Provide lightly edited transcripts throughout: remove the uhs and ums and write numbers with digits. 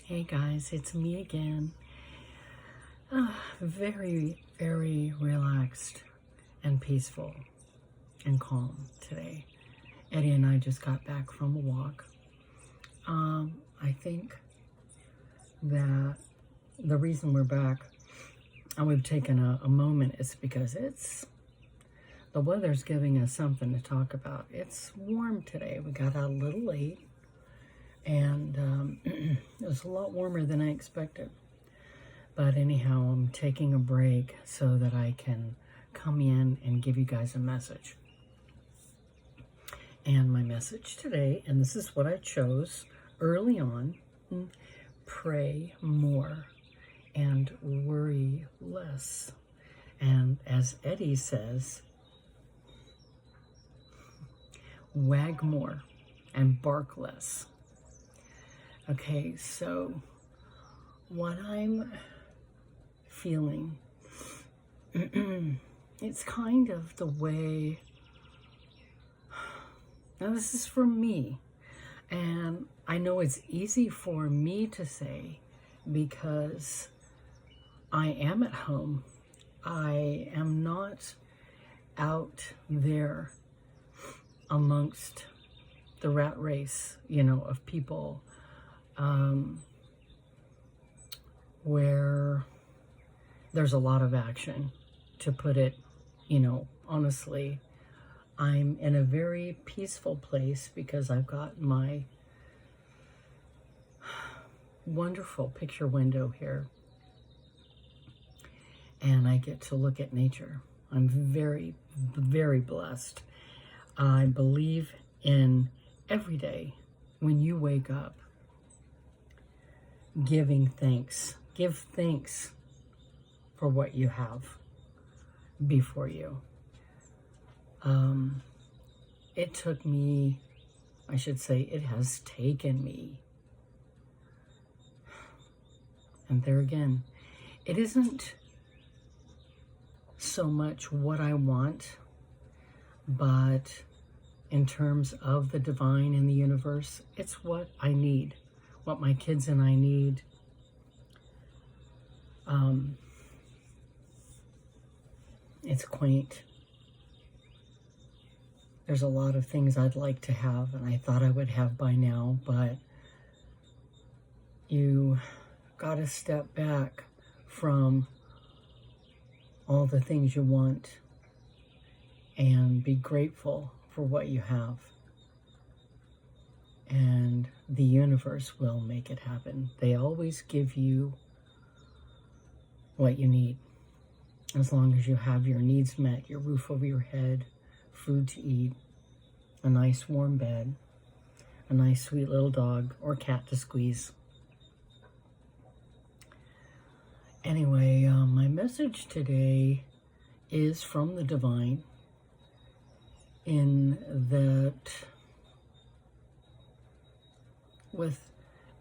Hey guys, it's me again. Very, very relaxed and peaceful and calm today. Eddie and I just got back from a walk. I think that the reason we're back and we've taken a moment is because the weather's giving us something to talk about. It's warm today. We got out a little late. And it was a lot warmer than I expected. But anyhow, I'm taking a break so that I can come in and give you guys a message. And my message today, and this is what I chose early on, pray more and worry less. And as Eddie says, wag more and bark less. Okay, so what I'm feeling, it's kind of the way, now this is for me, and I know it's easy for me to say because I am at home. I am not out there amongst the rat race, of people where there's a lot of action, to put it, honestly. I'm in a very peaceful place because I've got my wonderful picture window here and I get to look at nature. I'm very, very blessed. I believe in every day when you wake up, giving thanks. Give thanks for what you have before you. It took me, I should say, it has taken me. And there again, it isn't so much what I want, but in terms of the divine and the universe, it's what I need, what my kids and I need. It's quaint. There's a lot of things I'd like to have, and I thought I would have by now, but you got to step back from all the things you want and be grateful for what you have. And the universe will make it happen. They always give you what you need. As long as you have your needs met, your roof over your head, food to eat, a nice warm bed, a nice sweet little dog or cat to squeeze. Anyway, my message today is from the divine, in that with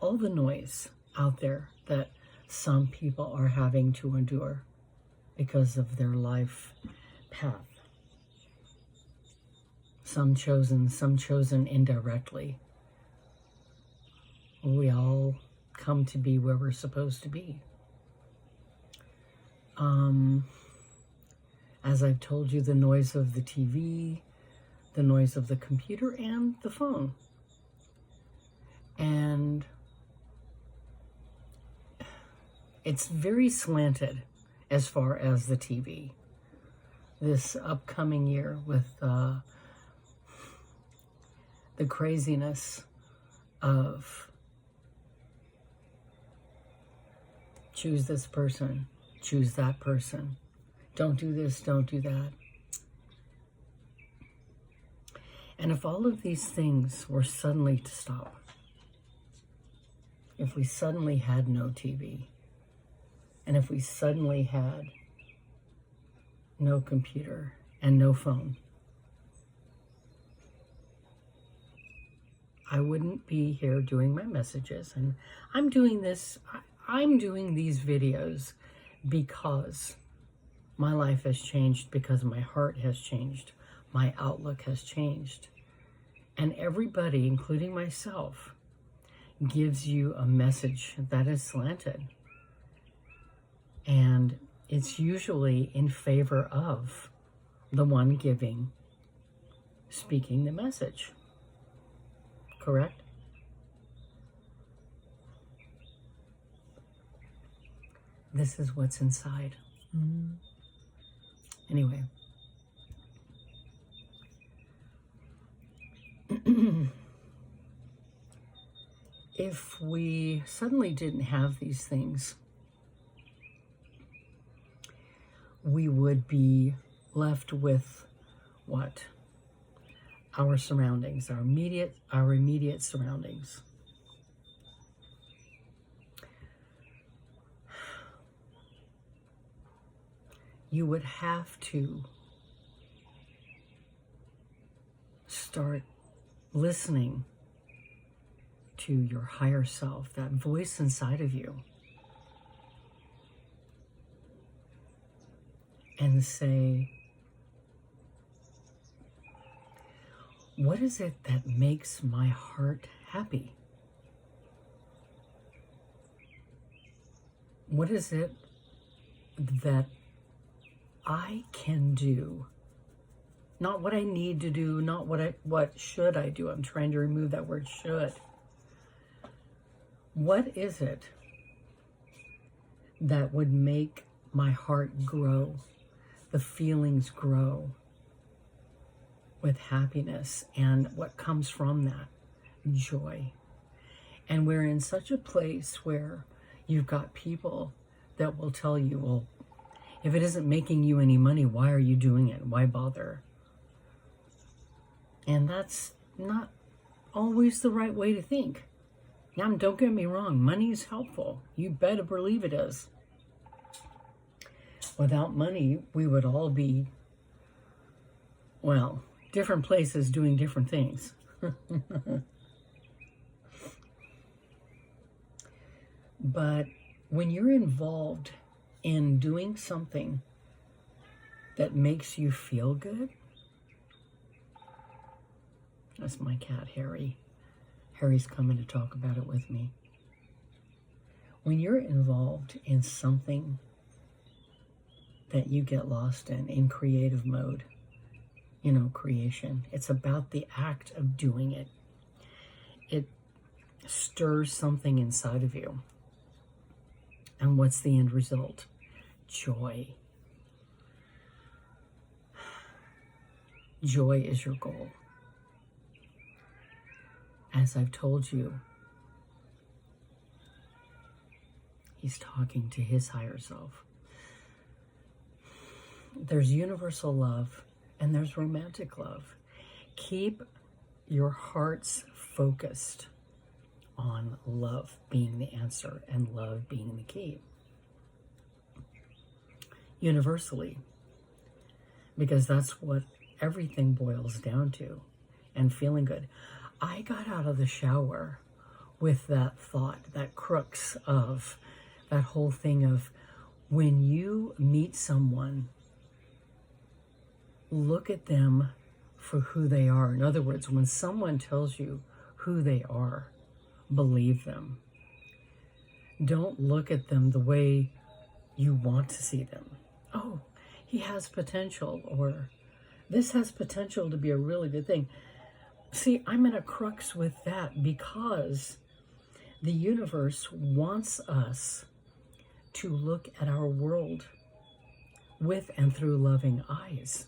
all the noise out there that some people are having to endure because of their life path, some chosen indirectly, we all come to be where we're supposed to be. As I've told you, the noise of the TV, the noise of the computer, and the phone. And it's very slanted as far as the TV. This upcoming year with the craziness of choose this person, choose that person, don't do this, don't do that. And if all of these things were suddenly to stop, if we suddenly had no TV, and if we suddenly had no computer and no phone, I wouldn't be here doing my messages. And I'm doing these videos because my life has changed, because my heart has changed, my outlook has changed. And everybody, including myself, gives you a message that is slanted. And it's usually in favor of the one speaking the message. Correct? This is what's inside. Anyway. If we suddenly didn't have these things, we would be left with what? Our surroundings, our immediate surroundings. You would have to start listening to your higher self, that voice inside of you, and say, what is it that makes my heart happy? What is it that I can do? Not what I need to do, not what should I do. I'm trying to remove that word should. What is it that would make my heart grow, the feelings grow with happiness, and what comes from that? Joy. And we're in such a place where you've got people that will tell you, well, if it isn't making you any money, why are you doing it? Why bother? And that's not always the right way to think. Now, don't get me wrong, money is helpful. You better believe it is. Without money, we would all be, well, different places doing different things. But when you're involved in doing something that makes you feel good, that's my cat, Harry. Harry's coming to talk about it with me. When you're involved in something that you get lost in creative mode, creation, it's about the act of doing it. It stirs something inside of you. And what's the end result? Joy. Joy is your goal. As I've told you, he's talking to his higher self. There's universal love and there's romantic love. Keep your hearts focused on love being the answer and love being the key. Universally. Because that's what everything boils down to. And feeling good. I got out of the shower with that thought, that crux of that whole thing of when you meet someone, look at them for who they are. In other words, when someone tells you who they are, believe them. Don't look at them the way you want to see them. Oh, he has potential, or this has potential to be a really good thing. See, I'm in a crux with that because the universe wants us to look at our world with and through loving eyes.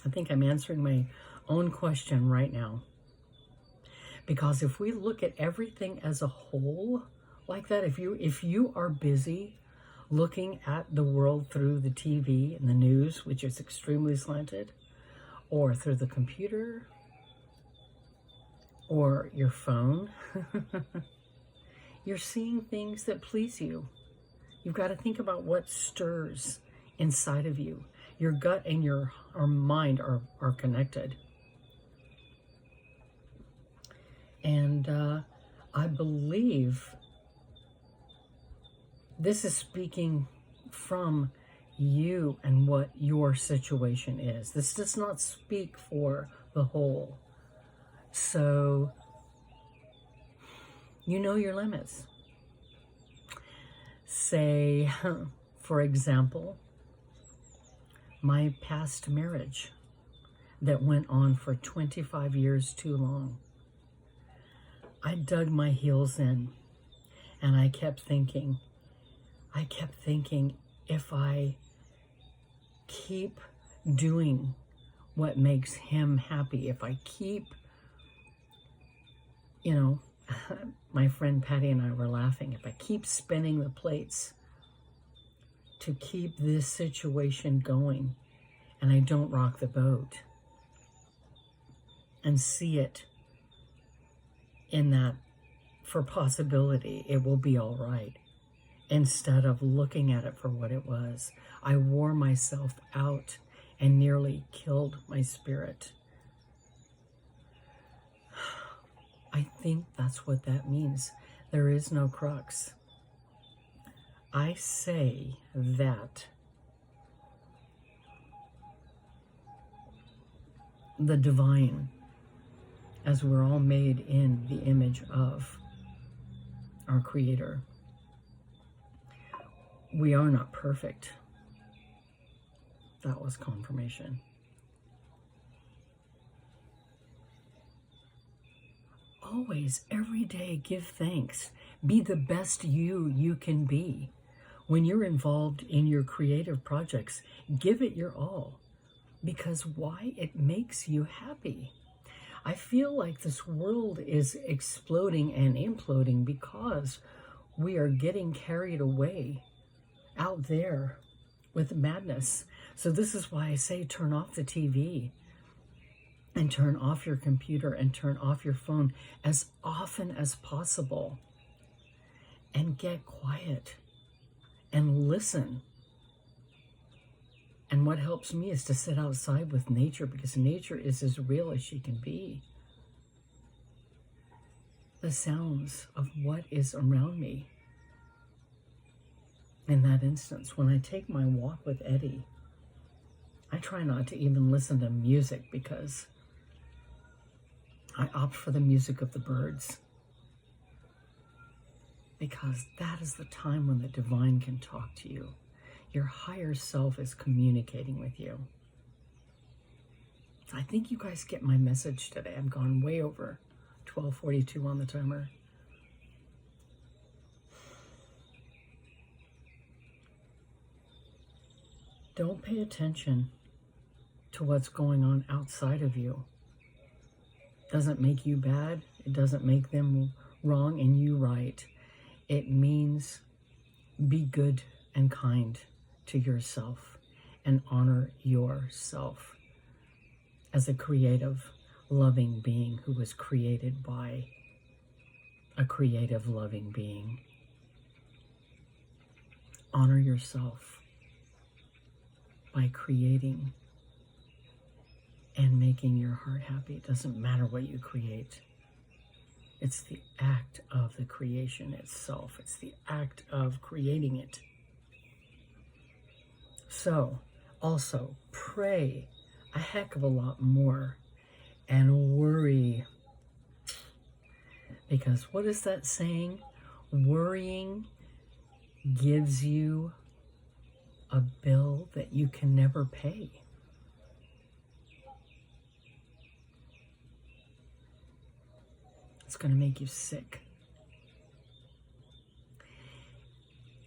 I think I'm answering my own question right now. Because if we look at everything as a whole like that, if you are busy looking at the world through the TV and the news, which is extremely slanted, or through the computer, or your phone, you're seeing things that please you. You've got to think about what stirs inside of you. Your gut and your mind are connected. And I believe this is speaking from you and what your situation is. This does not speak for the whole. So You know your limits. Say, for example, my past marriage that went on for 25 years too long. I dug my heels in and I kept thinking, if I keep doing what makes him happy, if I keep, my friend Patty and I were laughing, if I keep spinning the plates to keep this situation going and I don't rock the boat and see it in that for possibility, it will be all right. Instead of looking at it for what it was, I wore myself out and nearly killed my spirit. I think that's what that means. There is no crux. I say that the divine, as we're all made in the image of our Creator, we are not perfect. That was confirmation. Always, every day, give thanks. Be the best you can be. When you're involved in your creative projects, give it your all. Because why? It makes you happy. I feel like this world is exploding and imploding because we are getting carried away out there with madness. So this is why I say turn off the TV and turn off your computer and turn off your phone as often as possible and get quiet and listen. And what helps me is to sit outside with nature, because nature is as real as she can be. The sounds of what is around me. In that instance, when I take my walk with Eddie, I try not to even listen to music because I opt for the music of the birds. Because that is the time when the divine can talk to you. Your higher self is communicating with you. I think you guys get my message today. I've gone way over 12:42 on the timer. Don't pay attention to what's going on outside of you. It doesn't make you bad. It doesn't make them wrong and you right. It means be good and kind to yourself and honor yourself as a creative, loving being who was created by a creative, loving being. Honor yourself by creating and making your heart happy. It doesn't matter what you create. It's the act of the creation itself. It's the act of creating it. So, also, pray a heck of a lot more and worry. Because what is that saying? Worrying gives you a bill that you can never pay. It's going to make you sick.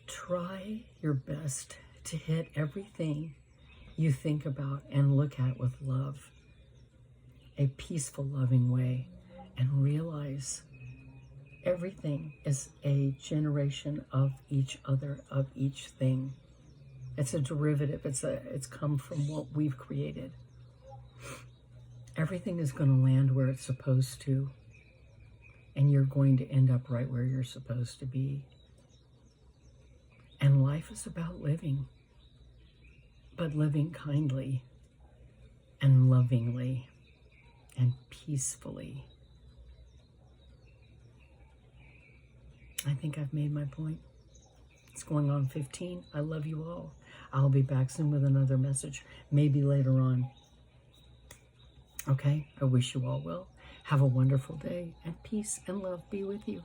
Try your best to hit everything you think about and look at with love, a peaceful, loving way, and realize everything is a generation of each other, of each thing. It's a derivative. It's come from what we've created. Everything is going to land where it's supposed to, and you're going to end up right where you're supposed to be. And life is about living, but living kindly and lovingly and peacefully. I think I've made my point. It's going on 15. I love you all. I'll be back soon with another message, maybe later on. Okay? I wish you all well. Have a wonderful day, and peace and love be with you.